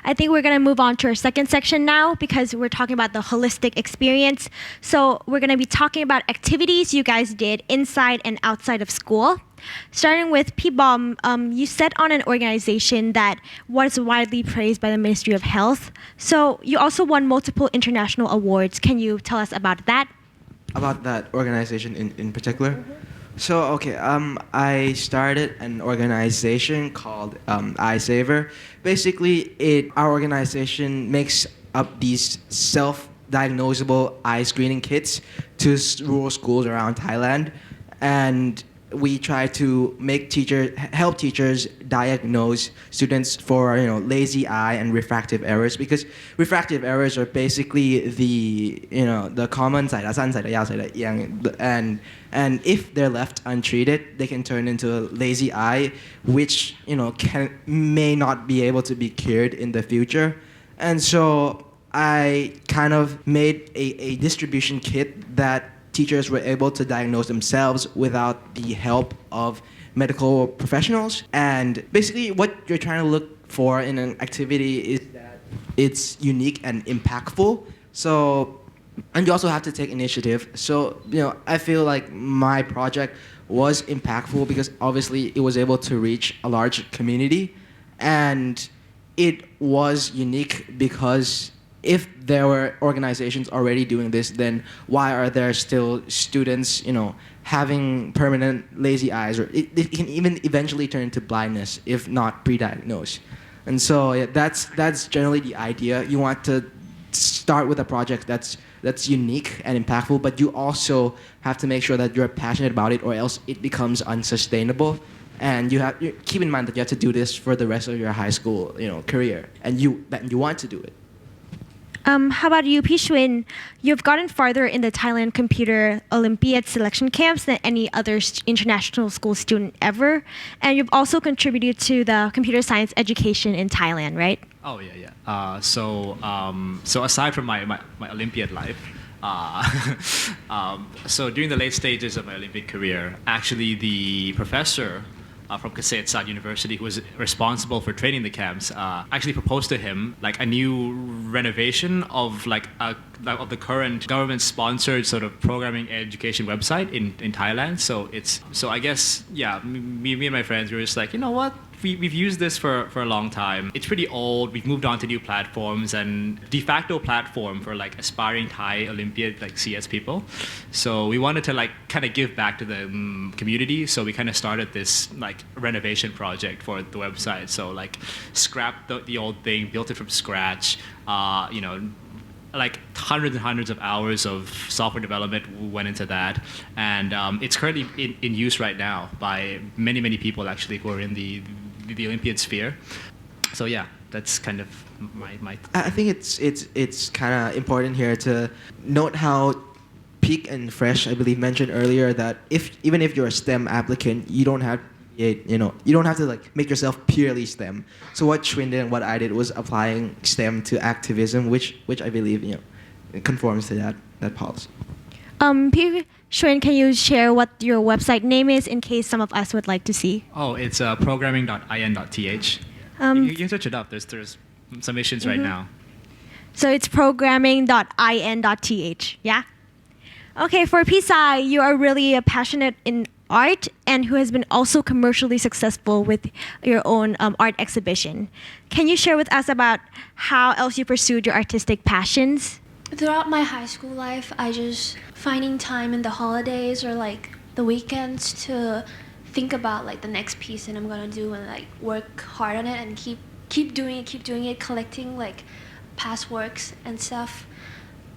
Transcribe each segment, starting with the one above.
I think we're going to move on to our second section now because we're talking about the holistic experience. So we're going to be talking about activities you guys did inside and outside of school. Starting with P-Bomb, you set on an organization that was widely praised by the Ministry of Health. So you also won multiple international awards. Can you tell us about that? About that organization in particular? So, okay, I started an organization called iSaver. Basically, our organization makes up these self-diagnosable eye screening kits to rural schools around Thailand. And we try to help teachers diagnose students for lazy eye and refractive errors, because refractive errors are basically the common side, and if they're left untreated, they can turn into a lazy eye, which may not be able to be cured in the future. And so I kind of made a distribution kit that teachers were able to diagnose themselves without the help of medical professionals. And basically what you're trying to look for in an activity is that it's unique and impactful. And you also have to take initiative. So, I feel like my project was impactful because obviously it was able to reach a large community. And it was unique because if there were organizations already doing this, then why are there still students, having permanent lazy eyes, or it can even eventually turn into blindness if not pre-diagnosed. And so that's generally the idea. You want to start with a project that's unique and impactful, but you also have to make sure that you're passionate about it, or else it becomes unsustainable. And you keep in mind that you have to do this for the rest of your high school, career, and you want to do it. How about you, Pishwin? You've gotten farther in the Thailand Computer Olympiad selection camps than any other international school student ever. And you've also contributed to the computer science education in Thailand, right? Oh, yeah. So aside from my Olympiad life, so during the late stages of my Olympic career, actually the professor from Kasetsat University, who was responsible for training the camps, actually proposed to him like a new renovation of of the current government-sponsored sort of programming education website in Thailand. So I guess me and my friends were just like, you know what? We've used this for a long time. It's pretty old. We've moved on to new platforms and de facto platform for like aspiring Thai Olympiad CS people. So we wanted to kind of give back to the community. So we kind of started this renovation project for the website. So scrapped the old thing, built it from scratch. Hundreds and hundreds of hours of software development went into that, and it's currently in use right now by many people actually who are in the Olympiad sphere. So yeah, that's kind of my. I think it's kind of important here to note how Peak and Fresh, I believe, mentioned earlier that even if you're a STEM applicant, you don't have to make yourself purely STEM. So what Shwin did and what I did was applying STEM to activism, which I believe conforms to that policy. Shwin, can you share what your website name is in case some of us would like to see? Oh, it's programming.in.th. You can search it up. There's some missions right now. So it's programming.in.th, yeah? Okay, for Pisai, you are really passionate in art and who has been also commercially successful with your own art exhibition. Can you share with us about how else you pursued your artistic passions? Throughout my high school life, I just finding time in the holidays or the weekends to think about the next piece that I'm gonna do and work hard on it and keep doing it, collecting past works and stuff.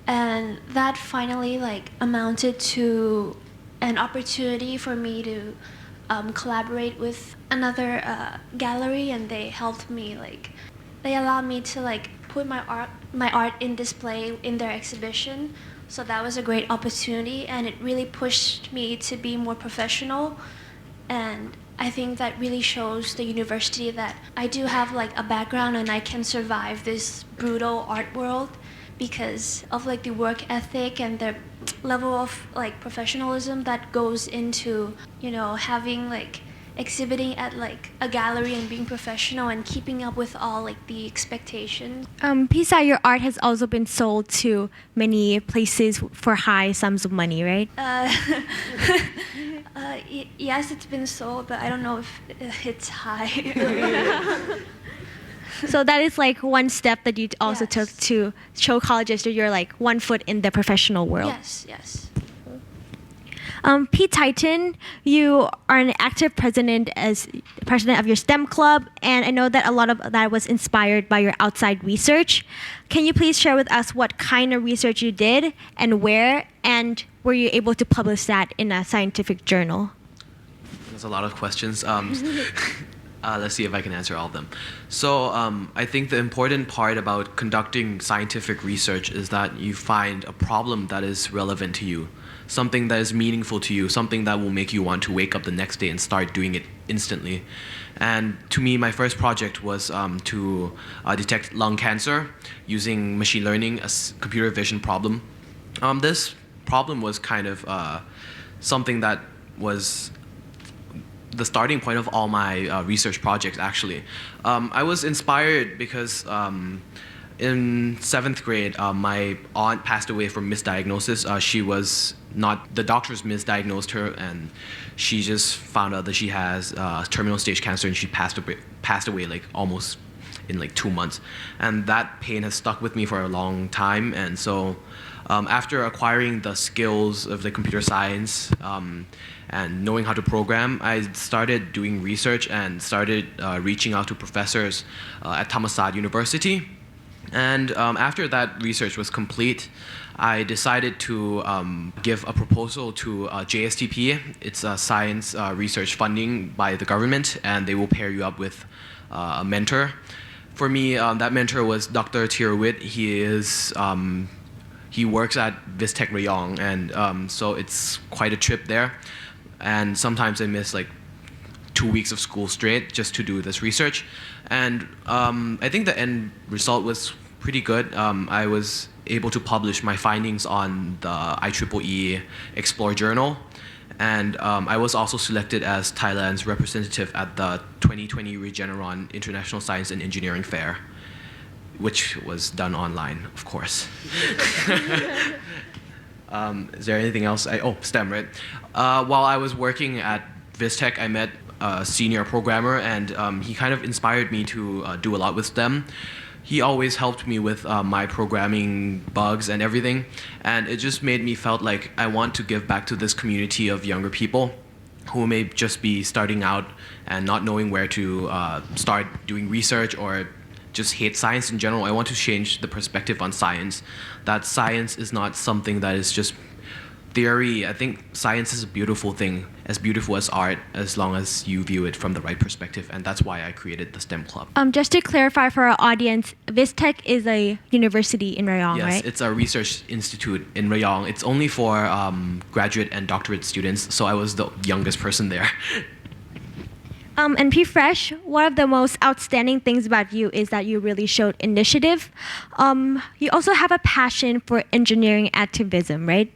And that finally amounted to an opportunity for me to collaborate with another gallery, and they helped me they allowed me to put my art in display in their exhibition. So that was a great opportunity, and it really pushed me to be more professional. And I think that really shows the university that I do have a background and I can survive this brutal art world because of the work ethic and the level of professionalism that goes into having exhibiting at like a gallery and being professional and keeping up with all like the expectations. Pisa, your art has also been sold to many places for high sums of money, right? Yes, it's been sold, but I don't know if it's high. So that is like one step that you also Yes. took to show colleges that you're like 1 foot in the professional world. Yes. Pete Titan, you are an active president as president of your STEM club, and I know that a lot of that was inspired by your outside research. Can you please share with us what kind of research you did and where, and were you able to publish that in a scientific journal? There's a lot of questions. Let's see if I can answer all of them. So I think the important part about conducting scientific research is that you find a problem that is relevant to you, something that is meaningful to you, something that will make you want to wake up the next day and start doing it instantly. And to me, my first project was to detect lung cancer using machine learning, as computer vision problem. This problem was kind of something that was the starting point of all my research projects, actually. I was inspired because in 7th grade, my aunt passed away from misdiagnosis. The doctors misdiagnosed her, and she just found out that she has terminal stage cancer, and she passed away like almost in like 2 months. And that pain has stuck with me for a long time. And so after acquiring the skills of the computer science and knowing how to program, I started doing research and started reaching out to professors at Thammasat University. And after that research was complete, I decided to give a proposal to JSTP. It's a science research funding by the government, and they will pair you up with a mentor. For me, that mentor was Dr. Tirowit. He works at Vistech Rayong, and so it's quite a trip there. And sometimes I miss like 2 weeks of school straight just to do this research. And I think the end result was pretty good. I was able to publish my findings on the IEEE Explore Journal. And I was also selected as Thailand's representative at the 2020 Regeneron International Science and Engineering Fair, which was done online, of course. Is there anything else? STEM, right? While I was working at Vistech, I met a senior programmer, and he kind of inspired me to do a lot with STEM. He always helped me with my programming bugs and everything, and it just made me felt like I want to give back to this community of younger people who may just be starting out and not knowing where to start doing research or just hate science in general. I want to change the perspective on science, that science is not something that is just theory. I think science is a beautiful thing, as beautiful as art, as long as you view it from the right perspective, and that's why I created the STEM Club. Just to clarify for our audience, Vistech is a university in Rayong, yes, right? It's a research institute in Rayong. It's only for graduate and doctorate students, so I was the youngest person there. And P Fresh, one of the most outstanding things about you is that you really showed initiative. You also have a passion for engineering activism, right?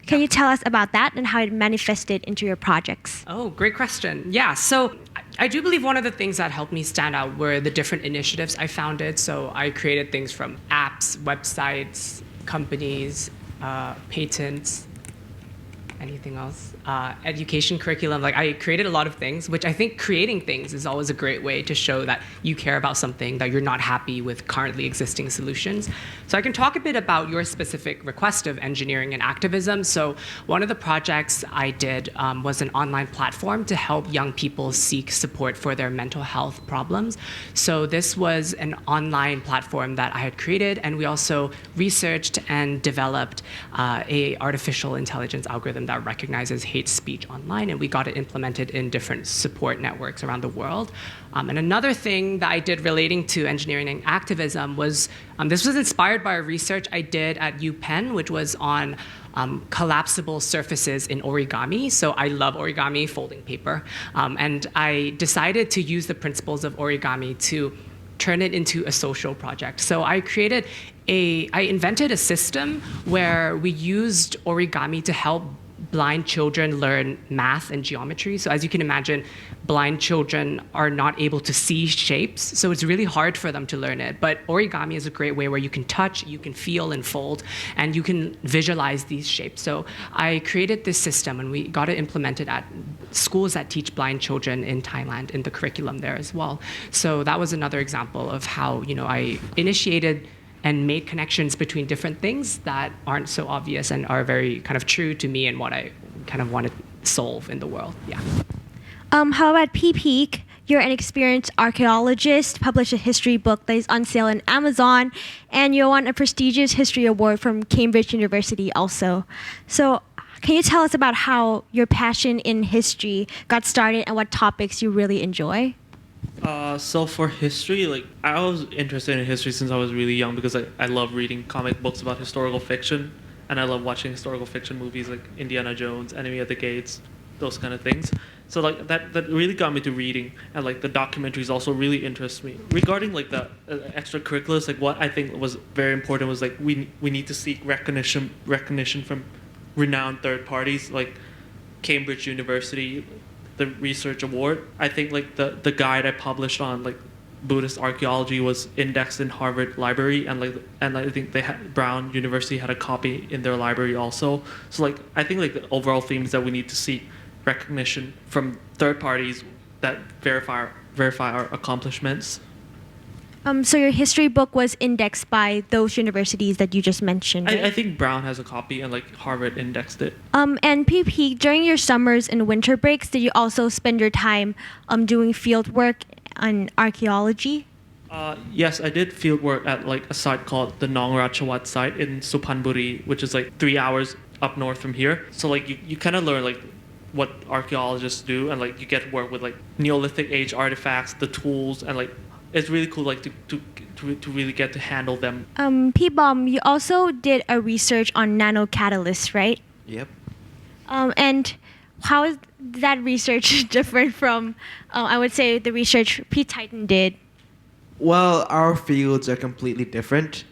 Can you tell us about that and how it manifested into your projects? Oh, great question. Yeah, so I do believe one of the things that helped me stand out were the different initiatives I founded. So I created things from apps, websites, companies, patents, anything else? Education curriculum. Like, I created a lot of things, which I think creating things is always a great way to show that you care about something, that you're not happy with currently existing solutions. So I can talk a bit about your specific request of engineering and activism. So one of the projects I did was an online platform to help young people seek support for their mental health problems. So this was an online platform that I had created, and we also researched and developed a artificial intelligence algorithm that recognizes hate speech online, and we got it implemented in different support networks around the world. And another thing that I did relating to engineering and activism was, this was inspired by a research I did at UPenn, which was on collapsible surfaces in origami. So I love origami, folding paper. And I decided to use the principles of origami to turn it into a social project. So I invented a system where we used origami to help blind children learn math and geometry. So as you can imagine, blind children are not able to see shapes, so it's really hard for them to learn it. But origami is a great way where you can touch, you can feel and fold, and you can visualize these shapes. So I created this system, and we got it implemented at schools that teach blind children in Thailand in the curriculum there as well. So that was another example of how, you know, I initiated and made connections between different things that aren't so obvious and are very kind of true to me and what I kind of want to solve in the world. Yeah. How about Peak? You're an experienced archaeologist, published a history book that is on sale on Amazon, and you won a prestigious history award from Cambridge University also. So can you tell us about how your passion in history got started and what topics you really enjoy? So for history, like I was interested in history since I was really young because I love reading comic books about historical fiction, and I love watching historical fiction movies like Indiana Jones, Enemy at the Gates, those kind of things. So like that really got me to reading, and like the documentaries also really interest me. Regarding like the extracurriculars, like what I think was very important was like we need to seek recognition from renowned third parties like Cambridge University, the research award. I think like the guide I published on like Buddhist archaeology was indexed in Harvard Library, and I think Brown University had a copy in their library also. So like I think like the overall theme is that we need to seek recognition from third parties that verify our accomplishments. So your history book was indexed by those universities that you just mentioned, right? I think Brown has a copy and like Harvard indexed it. And PP, during your summers and winter breaks, did you also spend your time doing field work on archaeology? Yes, I did field work at like a site called the Nong Ratchawat site in Suphanburi, which is like 3 hours up north from here. So like you kind of learn like what archaeologists do, and like you get to work with like Neolithic age artifacts, the tools, and like it's really cool like to really get to handle them. P-Bomb, you also did a research on nanocatalysts, right? Yep. And how is that research different from, I would say, the research Pete Titan did? Well, our fields are completely different.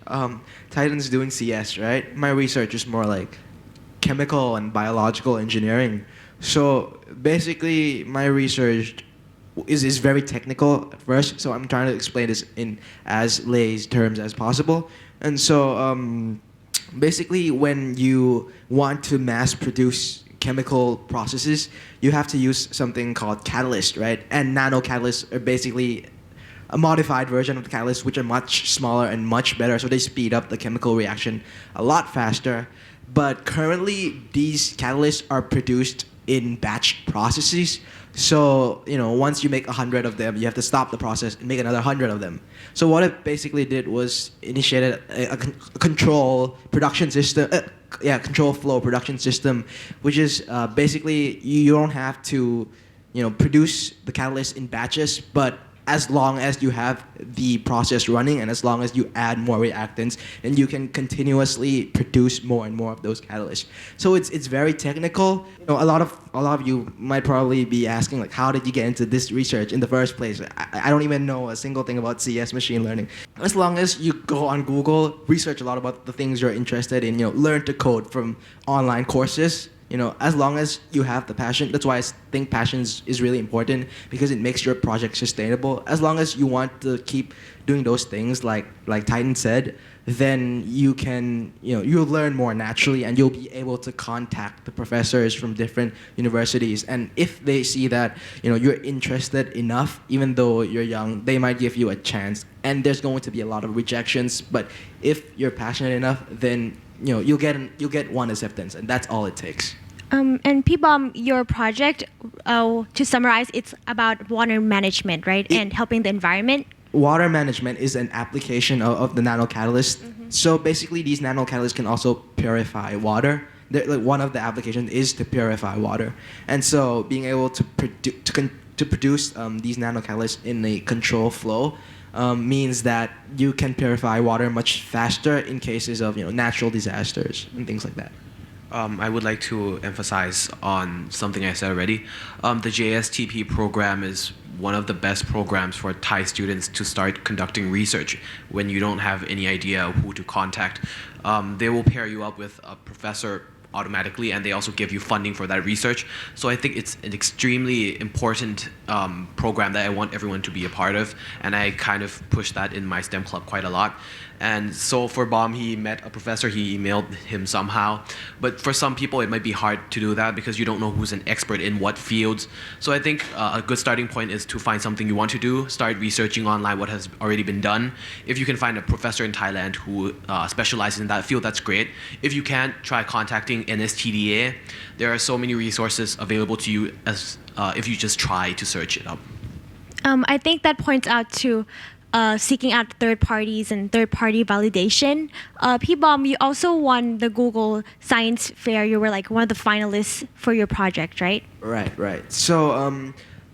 Titan's doing CS, right? My research is more like chemical and biological engineering. So basically, my research is very technical at first. So I'm trying to explain this in as lay's terms as possible. And so basically, when you want to mass produce chemical processes, you have to use something called catalyst, right? And nanocatalysts are basically a modified version of the catalysts, which are much smaller and much better. So they speed up the chemical reaction a lot faster. But currently, these catalysts are produced in batch processes. So, you know, once you make 100 of them, you have to stop the process and make another 100 of them. So what it basically did was initiated a control production system, control flow production system, which is basically you don't have to, you know, produce the catalyst in batches, but as long as you have the process running and as long as you add more reactants, then you can continuously produce more and more of those catalysts. So it's very technical. You know, a lot of you might probably be asking like, how did you get into this research in the first place? I don't even know a single thing about CS machine learning. As long as you go on Google, research a lot about the things you're interested in, you know, learn to code from online courses. You know, as long as you have the passion, that's why I think passion is really important because it makes your project sustainable. As long as you want to keep doing those things, like Titan said, then you can, you know, you'll learn more naturally and you'll be able to contact the professors from different universities. And if they see that, you know, you're interested enough, even though you're young, they might give you a chance. And there's going to be a lot of rejections, but if you're passionate enough, then you know you'll get one acceptance, and that's all it takes. And P-Bomb, your project, to summarize, it's about water management, right? And helping the environment. Water management is an application of the nanocatalyst. Mm-hmm. So basically, these nanocatalysts can also purify water. Like one of the applications is to purify water, and so being able to produce these nanocatalysts in a control flow means that you can purify water much faster in cases of, you know, natural disasters and things like that. I would like to emphasize on something I said already. The JSTP program is one of the best programs for Thai students to start conducting research when you don't have any idea who to contact. They will pair you up with a professor automatically, and they also give you funding for that research. So I think it's an extremely important program that I want everyone to be a part of, and I kind of push that in my STEM club quite a lot. And so for Bom, he met a professor, he emailed him somehow. But for some people, it might be hard to do that because you don't know who's an expert in what fields. So I think a good starting point is to find something you want to do, start researching online what has already been done. If you can find a professor in Thailand who specializes in that field, that's great. If you can't, try contacting NSTDA. There are so many resources available to you as if you just try to search it up. I think that points out to seeking out third parties and third-party validation. P-Bomb, you also won the Google Science Fair. You were like one of the finalists for your project, right? Right. So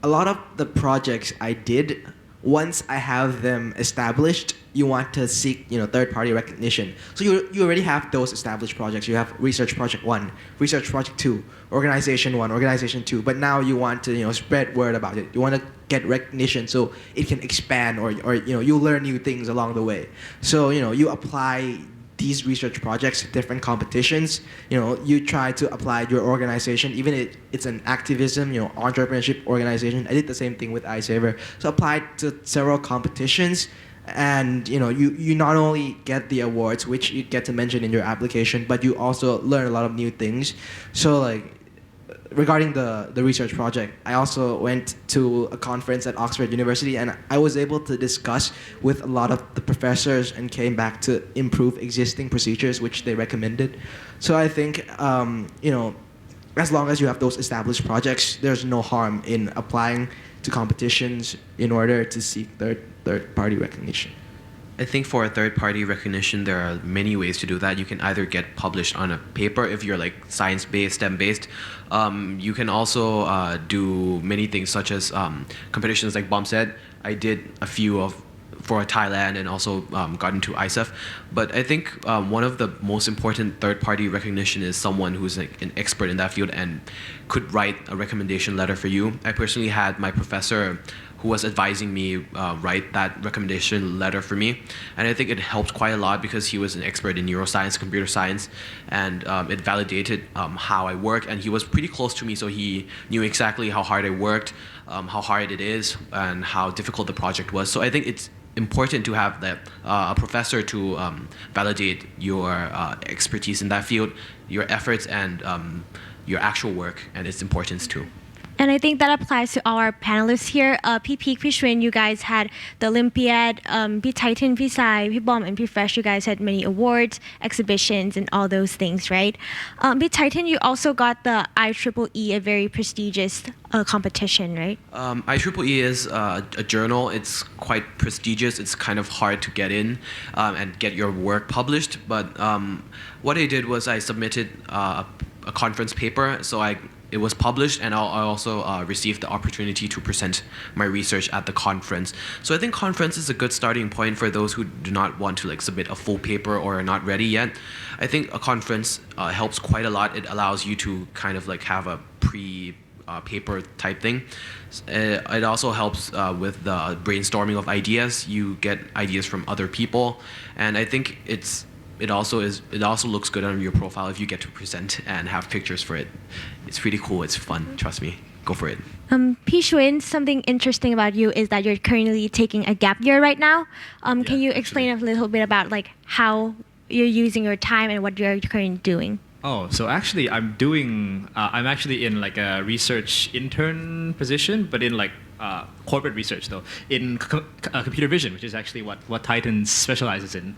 a lot of the projects I did, once I have them established, you want to seek third-party recognition. So you already have those established projects. You have Research Project 1, Research Project 2, Organization 1, Organization 2. But now you want to spread word about it. You want to get recognition so it can expand, or you learn new things along the way. So you apply these research projects to different competitions. You try to apply your organization, even if it's an activism, entrepreneurship organization. I did the same thing with iSaver. So applied to several competitions, and you not only get the awards, which you get to mention in your application, but you also learn a lot of new things. So like regarding the research project, I also went to a conference at Oxford University, and I was able to discuss with a lot of the professors and came back to improve existing procedures which they recommended. So I think as long as you have those established projects, there's no harm in applying to competitions in order to seek third-party recognition. I think for a third-party recognition, there are many ways to do that. You can either get published on a paper if you're like science-based, STEM-based. You can also do many things such as competitions like Bom said. I did a few for Thailand and also got into ISEF. But I think one of the most important third-party recognition is someone who's like an expert in that field and could write a recommendation letter for you. I personally had my professor who was advising me write that recommendation letter for me. And I think it helped quite a lot because he was an expert in neuroscience, computer science, and it validated how I work. And he was pretty close to me, so he knew exactly how hard I worked, how hard it is, and how difficult the project was. So I think it's important to have a professor to validate your expertise in that field, your efforts, and your actual work and its importance too. And I think that applies to all our panelists here. P-Peak, P-Shwin, you guys had the Olympiad. P-Titan, P-Sai, P-Bomb, and P-Fresh, you guys had many awards, exhibitions, and all those things, right? P-Titan, you also got the IEEE, a very prestigious competition, right? IEEE is a journal. It's quite prestigious. It's kind of hard to get in and get your work published. But what I did was I submitted a conference paper, so it was published, and I also received the opportunity to present my research at the conference. So I think conference is a good starting point for those who do not want to submit a full paper or are not ready yet. I think a conference helps quite a lot. It allows you to kind of have a paper type thing. It also helps with the brainstorming of ideas. You get ideas from other people, and I think it also looks good on your profile if you get to present and have pictures for it. It's pretty cool. It's fun. Trust me. Go for it. P-Shwin, something interesting about you is that you're currently taking a gap year right now. Can you explain a little bit about how you're using your time and what you're currently doing? Oh, so actually I'm actually in a research intern position, but in corporate research though, in computer vision, which is actually what Titan specializes in.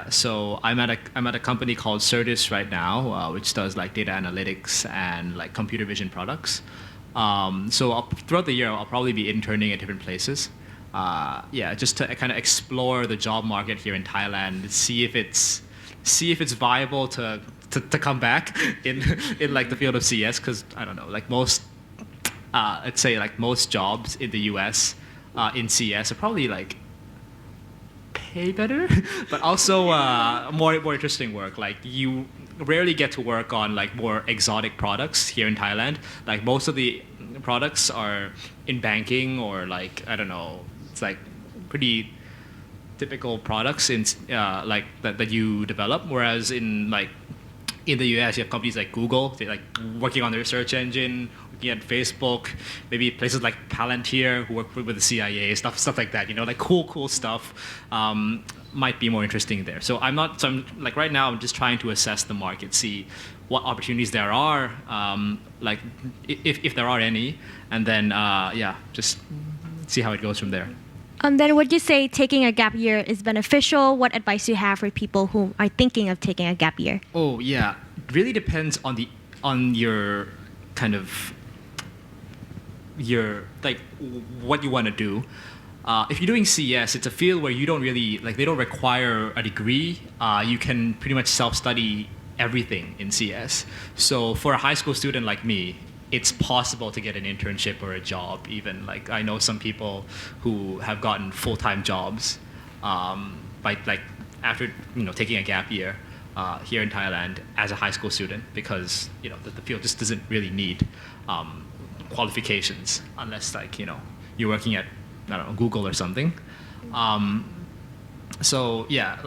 So I'm at a company called Certis right now, which does data analytics and computer vision products. So throughout the year, I'll probably be interning at different places. Just to kind of explore the job market here in Thailand, see if it's viable to come back in the field of CS, because I don't know, most I'd say most jobs in the US in CS are probably pay better, but also more interesting work. You rarely get to work on more exotic products here in Thailand. Most of the products are in banking or I don't know, it's pretty typical products in that you develop. Whereas in in the US, you have companies like Google, they're like working on their search engine, working at Facebook, maybe places like Palantir who work with the CIA, stuff like that. Like cool stuff might be more interesting there. So I'm like right now I'm just trying to assess the market, see what opportunities there are, like if there are any, and then just see how it goes from there. Then would you say taking a gap year is beneficial? What advice do you have for people who are thinking of taking a gap year? Oh yeah, really depends on your kind of your like what you want to do. If you're doing CS, it's a field where you don't really they don't require a degree. You can pretty much self-study everything in CS. So for a high school student like me, it's possible to get an internship or a job even. Like I know some people who have gotten full-time jobs by after taking a gap year here in Thailand as a high school student, because the field just doesn't really need qualifications unless you're working at I don't know, Google or something. So yeah,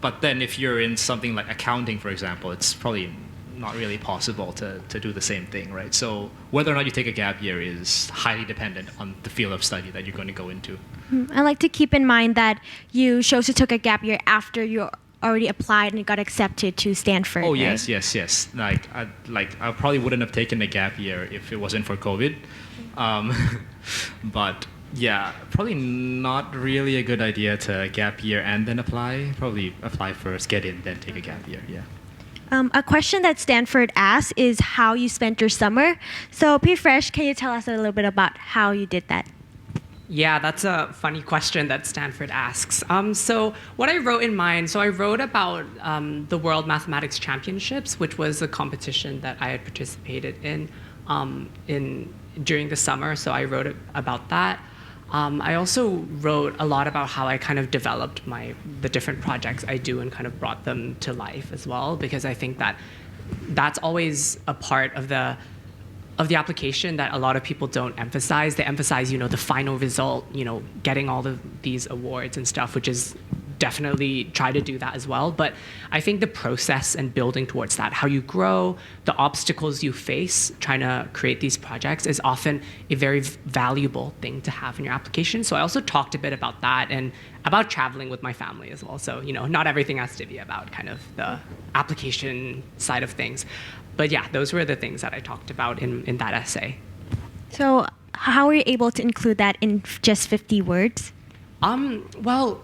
but then if you're in something like accounting, for example, it's probably not really possible to do the same thing, right? So whether or not you take a gap year is highly dependent on the field of study that you're going to go into. I like to keep in mind that you also took a gap year after you already applied and got accepted to Stanford. Oh right? yes. I probably wouldn't have taken a gap year if it wasn't for COVID. But yeah, probably not really a good idea to gap year and then apply. Probably apply first, get in, then take a gap year. Yeah. A question that Stanford asks is how you spent your summer. So, P. Fresh, can you tell us a little bit about how you did that? Yeah, that's a funny question that Stanford asks. So what I wrote in mine, I wrote about the World Mathematics Championships, which was a competition that I had participated in during the summer. So I wrote about that. I also wrote a lot about how I kind of developed the different projects I do and kind of brought them to life as well, because I think that that's always a part of the application that a lot of people don't emphasize. They emphasize, the final result, getting all these awards and stuff, which is definitely try to do that as well. But I think the process and building towards that, how you grow, the obstacles you face trying to create these projects is often a very valuable thing to have in your application. So I also talked a bit about that and about traveling with my family as well. So, not everything has to be about kind of the application side of things. But yeah, those were the things that I talked about in that essay. So how were you able to include that in just 50 words? Well,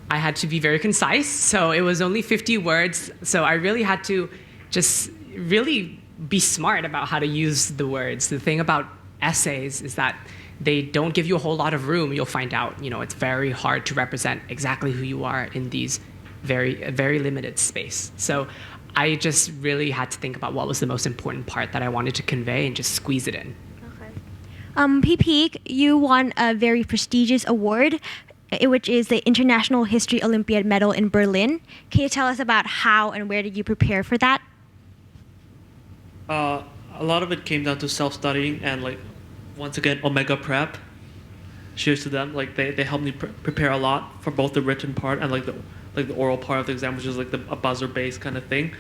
I had to be very concise, so it was only 50 words. So I really had to just really be smart about how to use the words. The thing about essays is that they don't give you a whole lot of room. You'll find out, it's very hard to represent exactly who you are in these very limited space. So I just really had to think about what was the most important part that I wanted to convey and just squeeze it in. Okay. PP, you won a very prestigious award, which is the International History Olympiad Medal in Berlin. Can you tell us about how and where did you prepare for that? A lot of it came down to self-studying and once again, Omega Prep. Cheers to them. They helped me prepare a lot for both the written part and the oral part of the exam, which is a buzzer-based kind of thing.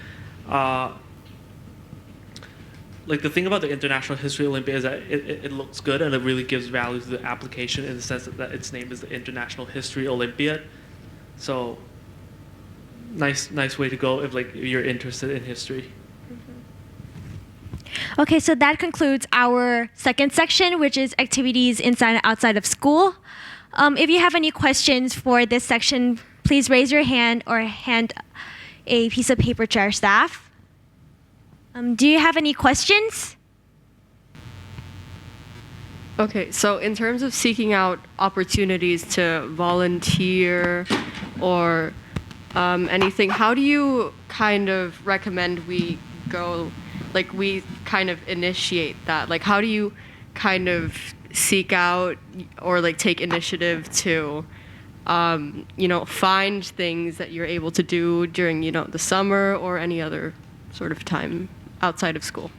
The thing about the International History Olympiad is that it looks good and it really gives value to the application in the sense that its name is the International History Olympiad. So nice way to go if you're interested in history. Okay, so that concludes our second section, which is activities inside and outside of school. If you have any questions for this section, please raise your hand or hand a piece of paper to our staff. Do you have any questions? Okay, so in terms of seeking out opportunities to volunteer or anything, how do you kind of recommend we go, we kind of initiate that? How do you kind of seek out or take initiative to find things that you're able to do during, the summer or any other sort of time outside of school?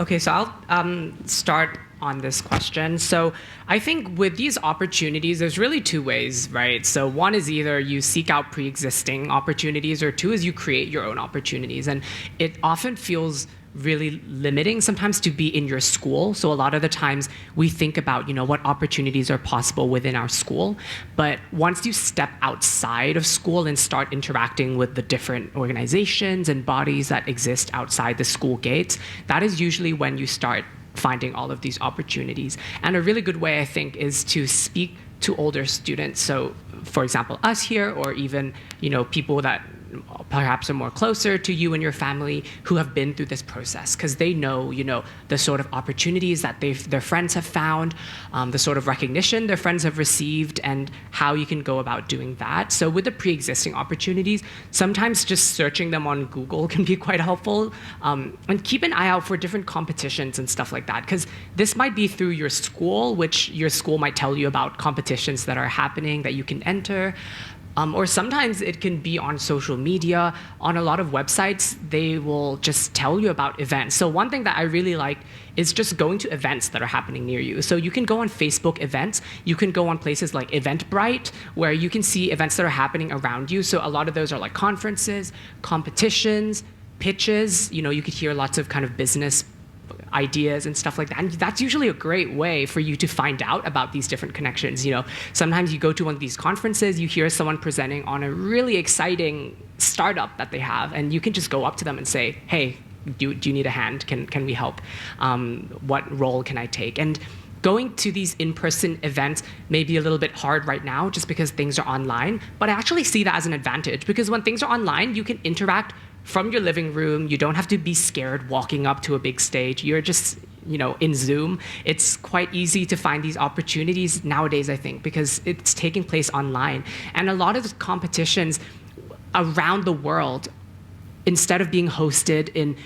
Okay, so I'll start on this question. So I think with these opportunities, there's really two ways, right? So one is either you seek out pre-existing opportunities, or two is you create your own opportunities. And it often feels really limiting sometimes to be in your school. So a lot of the times we think about, what opportunities are possible within our school. But once you step outside of school and start interacting with the different organizations and bodies that exist outside the school gates, that is usually when you start finding all of these opportunities. And a really good way, I think, is to speak to older students. So for example, us here, or even, people that perhaps are more closer to you and your family who have been through this process, because they know, the sort of opportunities that their friends have found, the sort of recognition their friends have received, and how you can go about doing that. So with the pre-existing opportunities, sometimes just searching them on Google can be quite helpful, and keep an eye out for different competitions and stuff like that, because this might be through your school, which your school might tell you about competitions that are happening that you can enter. Or sometimes it can be on social media. On a lot of websites, they will just tell you about events. So one thing that I really like is just going to events that are happening near you. So you can go on Facebook events. You can go on places like Eventbrite, where you can see events that are happening around you. So a lot of those are like conferences, competitions, pitches. You could hear lots of kind of business ideas and stuff like that. And that's usually a great way for you to find out about these different connections. Sometimes you go to one of these conferences, you hear someone presenting on a really exciting startup that they have, and you can just go up to them and say, hey, do you need a hand? Can we help? What role can I take? And going to these in-person events may be a little bit hard right now just because things are online, but I actually see that as an advantage, because when things are online, you can interact from your living room. You don't have to be scared walking up to a big stage. You're just, in Zoom. It's quite easy to find these opportunities nowadays, I think, because it's taking place online. And a lot of the competitions around the world, instead of being hosted in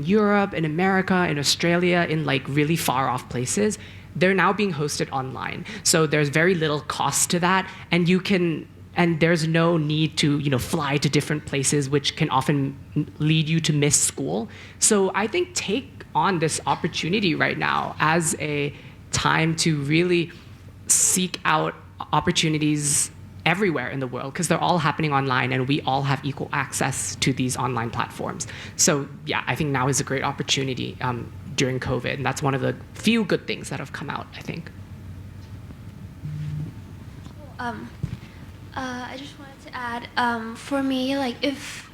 Europe, in America, in Australia, in like really far off places, they're now being hosted online. So there's very little cost to that, and there's no need to fly to different places, which can often lead you to miss school. So I think take on this opportunity right now as a time to really seek out opportunities everywhere in the world, because they're all happening online and we all have equal access to these online platforms. So yeah, I think now is a great opportunity during COVID, and that's one of the few good things that have come out, I think. I just wanted to add, for me, like if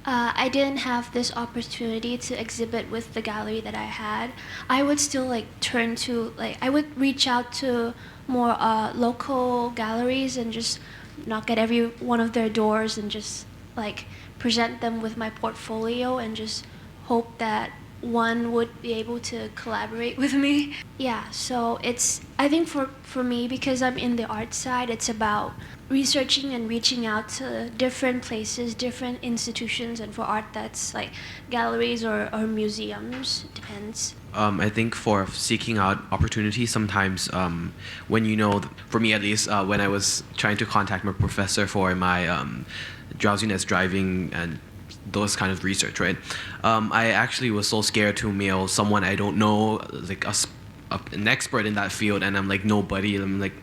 I didn't have this opportunity to exhibit with the gallery that I had, I would still I would reach out to more local galleries and just knock at every one of their doors and just like present them with my portfolio and just hope that one would be able to collaborate with me. Yeah, so I think for me, because I'm in the art side, it's about researching and reaching out to different places, different institutions, and for art, that's like galleries or museums, depends. I think for seeking out opportunities, sometimes when for me at least, when I was trying to contact my professor for my drowsiness driving and those kind of research, right? I actually was so scared to mail someone I don't know, like an expert in that field, and I'm like nobody. I'm like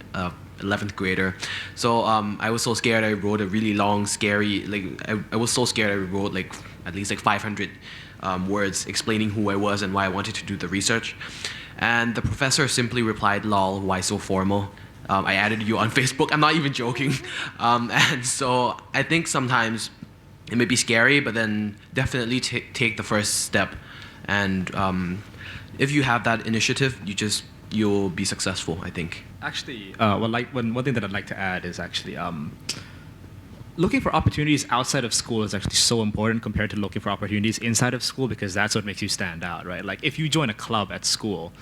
11th grader, so I was so scared. I wrote a really long, scary. I was so scared. I wrote like at least like 500 words explaining who I was and why I wanted to do the research, and the professor simply replied, "Lol, why so formal? I added you on Facebook." I'm not even joking, and so I think sometimes it may be scary, but then definitely take the first step. And if you have that initiative, you'll be successful, I think. Actually, one thing that I'd like to add is actually looking for opportunities outside of school is actually so important compared to looking for opportunities inside of school, because that's what makes you stand out, right? Like if you join a club at school,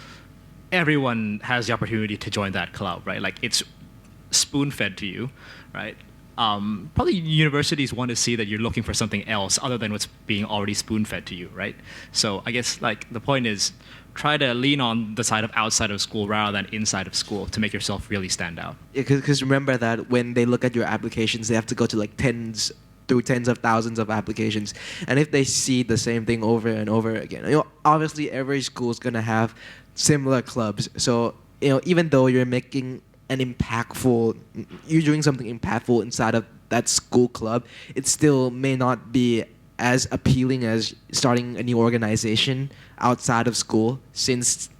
everyone has the opportunity to join that club, right? Like it's spoon-fed to you, right? Probably universities want to see that you're looking for something else other than what's being already spoon-fed to you, right? So I guess like the point is try to lean on the side of outside of school rather than inside of school to make yourself really stand out. Because remember that when they look at your applications, they have to go to like tens of thousands of applications, and if they see the same thing over and over again, obviously every school is gonna have similar clubs. So even though you're doing something impactful inside of that school club, it still may not be as appealing as starting a new organization outside of school, since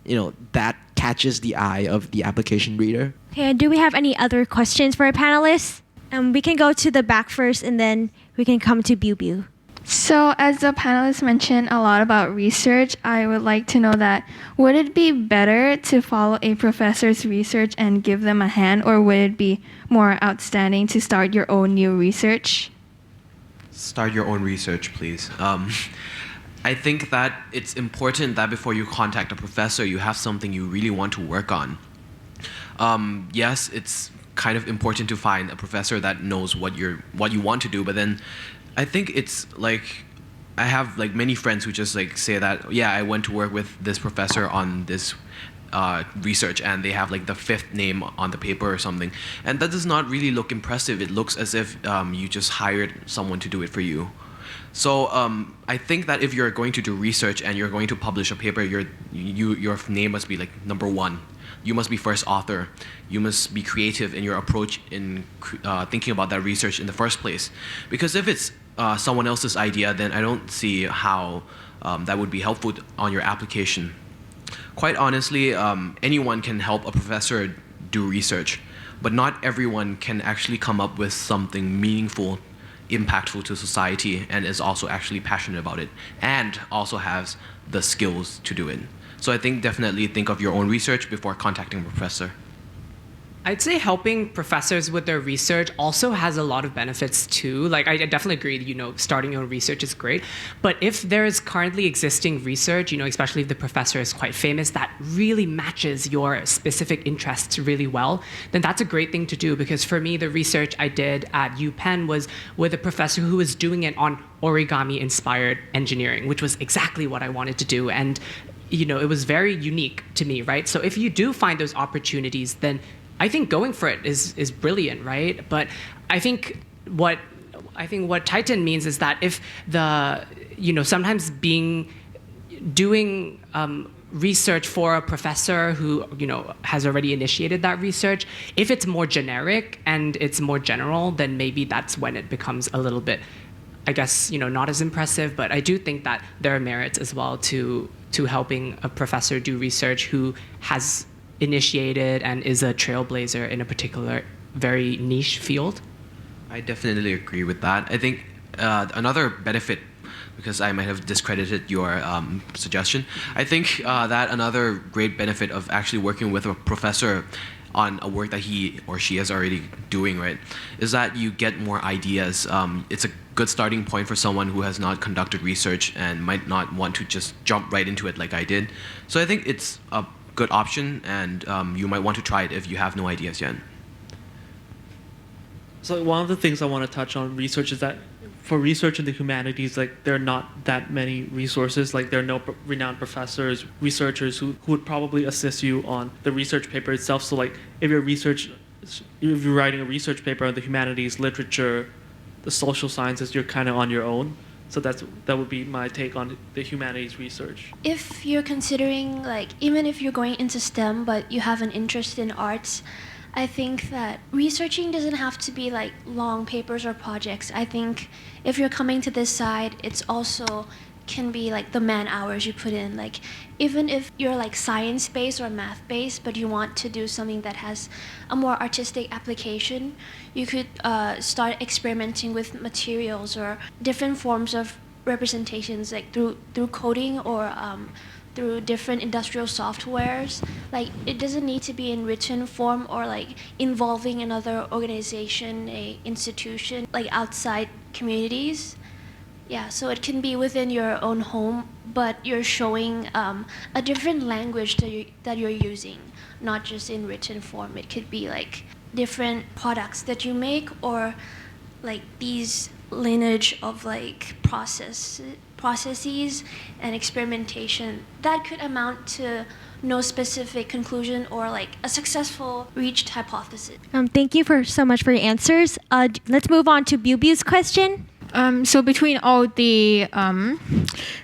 that catches the eye of the application reader. Okay, do we have any other questions for our panelists? We can go to the back first, and then we can come to Biu Biu. So, as the panelists mentioned a lot about research, I would like to know that would it be better to follow a professor's research and give them a hand, or would it be more outstanding to start your own new research? Start your own research, please. I think that it's important that before you contact a professor, you have something you really want to work on. Yes, it's kind of important to find a professor that knows what you want to do, but then I think it's like I have like many friends who just like say that, yeah, I went to work with this professor on this research, and they have like the 5th name on the paper or something, and that does not really look impressive. It looks as if you just hired someone to do it for you. So I think that if you're going to do research and you're going to publish a paper, your name must be like number 1. You must be first author. You must be creative in your approach in thinking about that research in the first place. Because if it's someone else's idea, then I don't see how that would be helpful on your application. Quite honestly, anyone can help a professor do research, but not everyone can actually come up with something meaningful, impactful to society, and is also actually passionate about it, and also has the skills to do it. So I think definitely think of your own research before contacting a professor. I'd say helping professors with their research also has a lot of benefits too. Like I definitely agree, starting your own research is great. But if there is currently existing research, especially if the professor is quite famous, that really matches your specific interests really well, then that's a great thing to do. Because for me, the research I did at UPenn was with a professor who was doing it on origami-inspired engineering, which was exactly what I wanted to do. And it was very unique to me, right? So if you do find those opportunities, then I think going for it is brilliant, right? But I think what Titan means is that if sometimes doing research for a professor who has already initiated that research, if it's more generic and it's more general, then maybe that's when it becomes a little bit, I guess, not as impressive. But I do think that there are merits as well to helping a professor do research who has initiated and is a trailblazer in a particular very niche field. I definitely agree with that. I think another benefit, because I might have discredited your suggestion, I think that another great benefit of actually working with a professor on a work that he or she is already doing, right, is that you get more ideas. It's a good starting point for someone who has not conducted research and might not want to just jump right into it like I did. So I think it's a good option, and you might want to try it if you have no ideas yet. So one of the things I want to touch on research is that for research in the humanities, like there are not that many resources. Like there are no renowned researchers who would probably assist you on the research paper itself. So like if you're writing a research paper on the humanities, literature, the social sciences, you're kind of on your own. So that would be my take on the humanities research. If you're considering, like, even if you're going into STEM but you have an interest in arts, I think that researching doesn't have to be like long papers or projects. I think if you're coming to this side, it's also can be like the man hours you put in. Like even if you're like science based or math based, but you want to do something that has a more artistic application, you could start experimenting with materials or different forms of representations, like through coding or through different industrial softwares. Like it doesn't need to be in written form or like involving another organization, a institution, like outside communities. Yeah, so it can be within your own home, but you're showing a different language that you're using, not just in written form. It could be like different products that you make, or like these lineage of like processes and experimentation that could amount to no specific conclusion or like a successful reached hypothesis. Thank you so much for your answers. Let's move on to Biu Biu's question. So between all the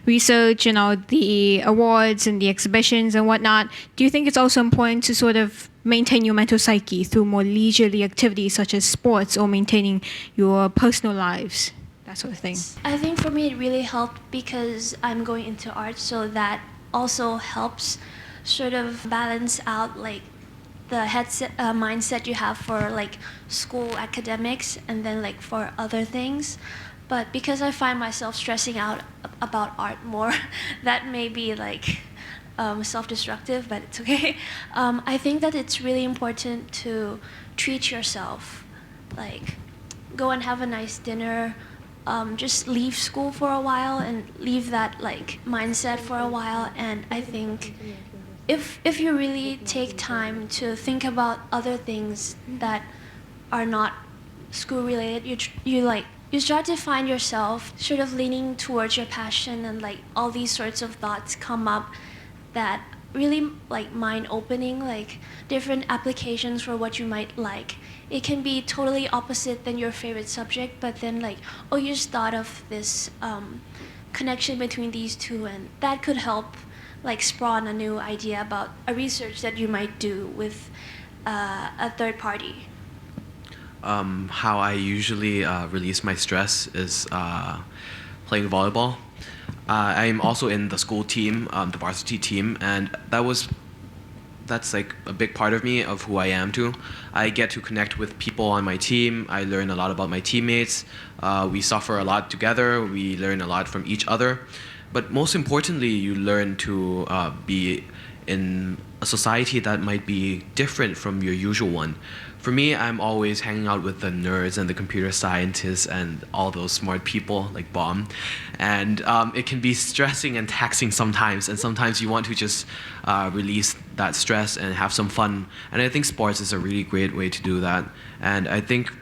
research and all the awards and the exhibitions and whatnot, do you think it's also important to sort of maintain your mental psyche through more leisurely activities such as sports or maintaining your personal lives, that sort of thing? I think for me it really helped because I'm going into art, so that also helps sort of balance out like the mindset you have for like school academics and then like for other things. But because I find myself stressing out about art more, that may be like self-destructive, but it's okay. I think that it's really important to treat yourself, like go and have a nice dinner, just leave school for a while and leave that like mindset for a while. And I think if you really take time to think about other things that are not school related, you start to find yourself sort of leaning towards your passion, and like all these sorts of thoughts come up that really like mind opening, like different applications for what you might like. It can be totally opposite than your favorite subject, but then like, oh, you just thought of this connection between these two, and that could help like spawn a new idea about a research that you might do with a third party. How I usually release my stress is playing volleyball. I'm also in the school team, the varsity team, and that's like a big part of me, of who I am too. I get to connect with people on my team. I learn a lot about my teammates. We suffer a lot together. We learn a lot from each other. But most importantly, you learn to be in a society that might be different from your usual one. For me, I'm always hanging out with the nerds and the computer scientists and all those smart people like Bomb. And it can be stressing and taxing sometimes. And sometimes you want to just release that stress and have some fun. And I think sports is a really great way to do that. And I think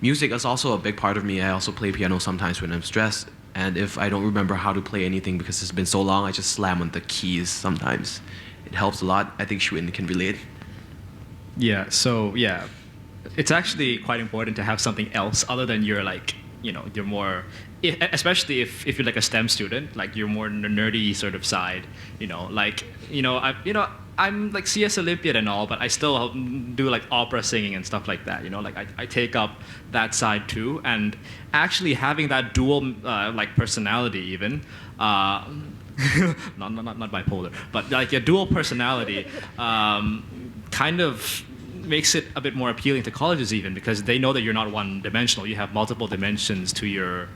music is also a big part of me. I also play piano sometimes when I'm stressed. And if I don't remember how to play anything because it's been so long, I just slam on the keys sometimes. It helps a lot. I think Shuin can relate. Yeah, so yeah, it's actually quite important to have something else other than your like, you're more, especially if you're like a STEM student, like you're more nerdy sort of side, I'm like CS Olympiad and all, but I still do like opera singing and stuff like that, like I take up that side too, and actually having that dual like personality even, not bipolar, but like a dual personality kind of makes it a bit more appealing to colleges even, because they know that you're not one-dimensional. You have multiple dimensions to your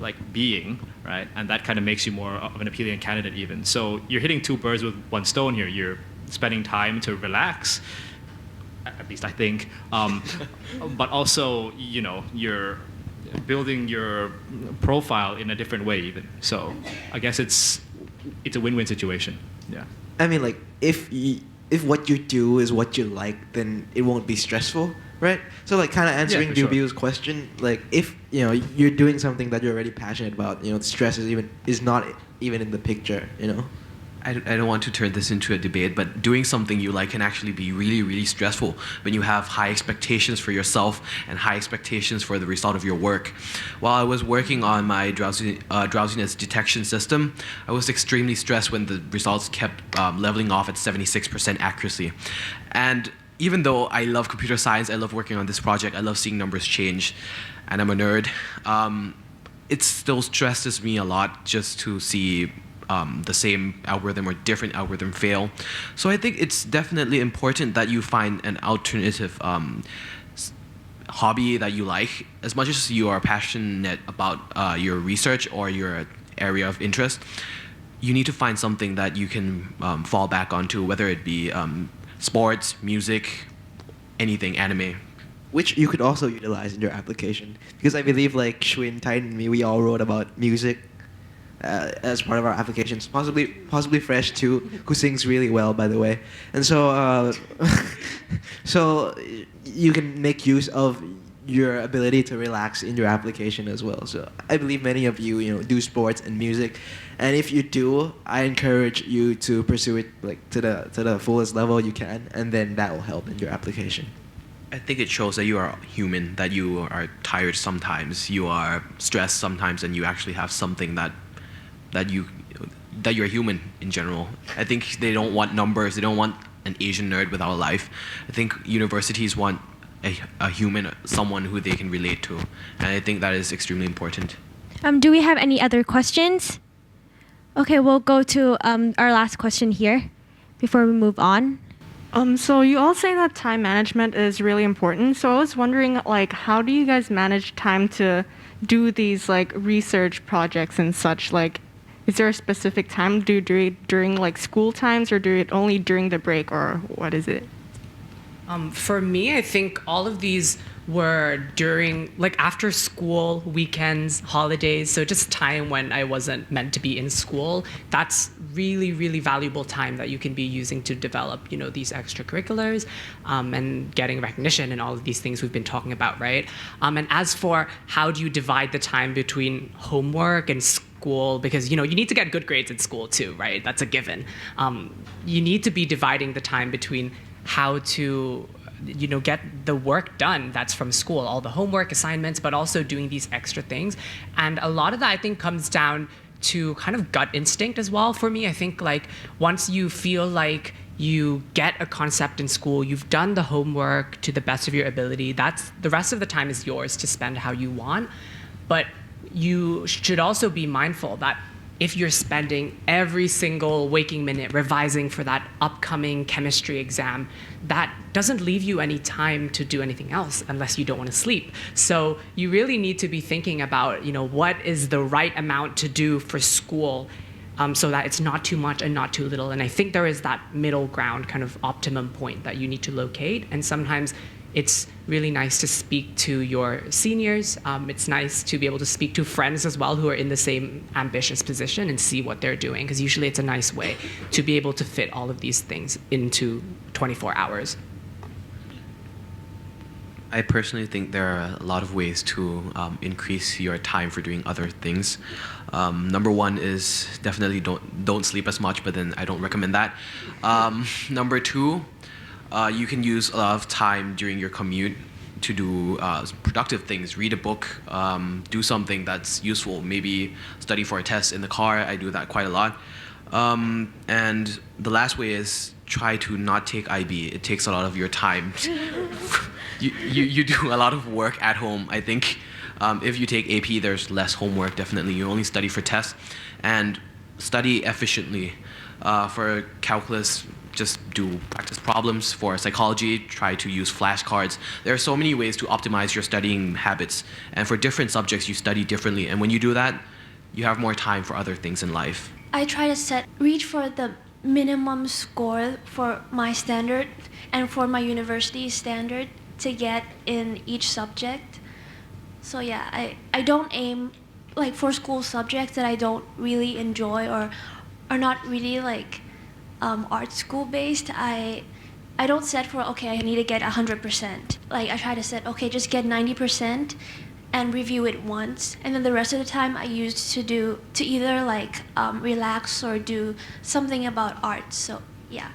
like being, right? And that kind of makes you more of an appealing candidate even. So you're hitting two birds with one stone here. You're spending time to relax, at least I think, but also you're building your profile in a different way even. So I guess it's a win-win situation. Yeah. I mean, like if what you do is what you like, then it won't be stressful, right? So like kind of answering Dubu's question, like if you're doing something that you're already passionate about, the stress is not even in the picture, I don't want to turn this into a debate, but doing something you like can actually be really, really stressful when you have high expectations for yourself and high expectations for the result of your work. While I was working on my drowsiness detection system, I was extremely stressed when the results kept leveling off at 76% accuracy. And even though I love computer science, I love working on this project, I love seeing numbers change, and I'm a nerd, it still stresses me a lot just to see the same algorithm or different algorithm fail. So I think it's definitely important that you find an alternative hobby that you like. As much as you are passionate about your research or your area of interest, you need to find something that you can fall back onto, whether it be sports, music, anything, anime. Which you could also utilize in your application. Because I believe like Shuin, Titan, and me, we all wrote about music as part of our applications, possibly Fresh too, who sings really well, by the way. And so, so you can make use of your ability to relax in your application as well. So I believe many of you, do sports and music, and if you do, I encourage you to pursue it like to the fullest level you can, and then that will help in your application. I think it shows that you are human, that you are tired sometimes, you are stressed sometimes, and you actually have something that you're human in general. I think they don't want numbers. They don't want an Asian nerd without a life. I think universities want a human, someone who they can relate to, and I think that is extremely important. Do we have any other questions? Okay, we'll go to our last question here before we move on. So you all say that time management is really important. So I was wondering, like, how do you guys manage time to do these like research projects and such? Like, is there a specific time? Do you do it during like school times, or do it only during the break, or what is it? For me, I think all of these were during, like, after school, weekends, holidays, so just time when I wasn't meant to be in school. That's really, really valuable time that you can be using to develop, you know, these extracurriculars and getting recognition and all of these things we've been talking about, right? And as for how do you divide the time between homework and school, because, you know, you need to get good grades in school too, right? That's a given. You need to be dividing the time between how to, you know, get the work done that's from school, all the homework assignments, but also doing these extra things. And a lot of that, I think, comes down to kind of gut instinct as well for me. I think, like, once you feel like you get a concept in school, you've done the homework to the best of your ability, that's the rest of the time is yours to spend how you want. But you should also be mindful that if you're spending every single waking minute revising for that upcoming chemistry exam, that doesn't leave you any time to do anything else unless you don't want to sleep. So you really need to be thinking about, you know, what is the right amount to do for school, so that it's not too much and not too little. And I think there is that middle ground kind of optimum point that you need to locate. And sometimes it's really nice to speak to your seniors. It's nice to be able to speak to friends as well who are in the same ambitious position and see what they're doing, because usually it's a nice way to be able to fit all of these things into 24 hours. I personally think there are a lot of ways to increase your time for doing other things. Number one is definitely don't sleep as much, but then I don't recommend that. Number two, you can use a lot of time during your commute to do productive things. Read a book, do something that's useful. Maybe study for a test in the car. I do that quite a lot. And the last way is try to not take IB. It takes a lot of your time. You do a lot of work at home. I think if you take AP, there's less homework, definitely. You only study for tests. And study efficiently. For calculus, just do practice problems. For psychology, try to use flashcards. There are so many ways to optimize your studying habits. And for different subjects, you study differently. And when you do that, you have more time for other things in life. I try to reach for the minimum score for my standard and for my university standard to get in each subject. So yeah, I don't aim like for school subjects that I don't really enjoy or are not really like art school based. I don't set for, okay, I need to get 100%. Like I try to set, okay, just get 90% and review it once, and then the rest of the time I used to either like relax or do something about art. So yeah.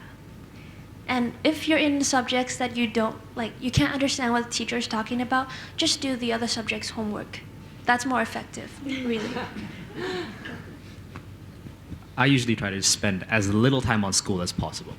And if you're in subjects that you don't like, you can't understand what the teacher is talking about, just do the other subject's homework. That's more effective, really. I usually try to spend as little time on school as possible.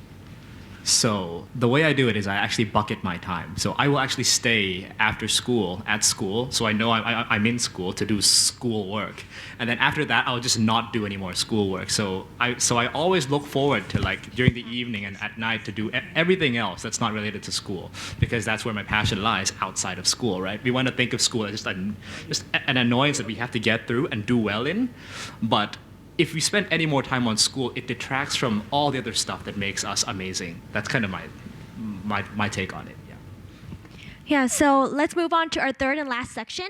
So the way I do it is I actually bucket my time. So I will actually stay after school at school, so I know I'm in school to do school work. And then after that, I'll just not do any more school work. So I always look forward to, like, during the evening and at night to do everything else that's not related to school, because that's where my passion lies, outside of school, right? We want to think of school as just an annoyance that we have to get through and do well in, but if we spend any more time on school, it detracts from all the other stuff that makes us amazing. That's kind of my take on it. Yeah. Yeah, so let's move on to our third and last section.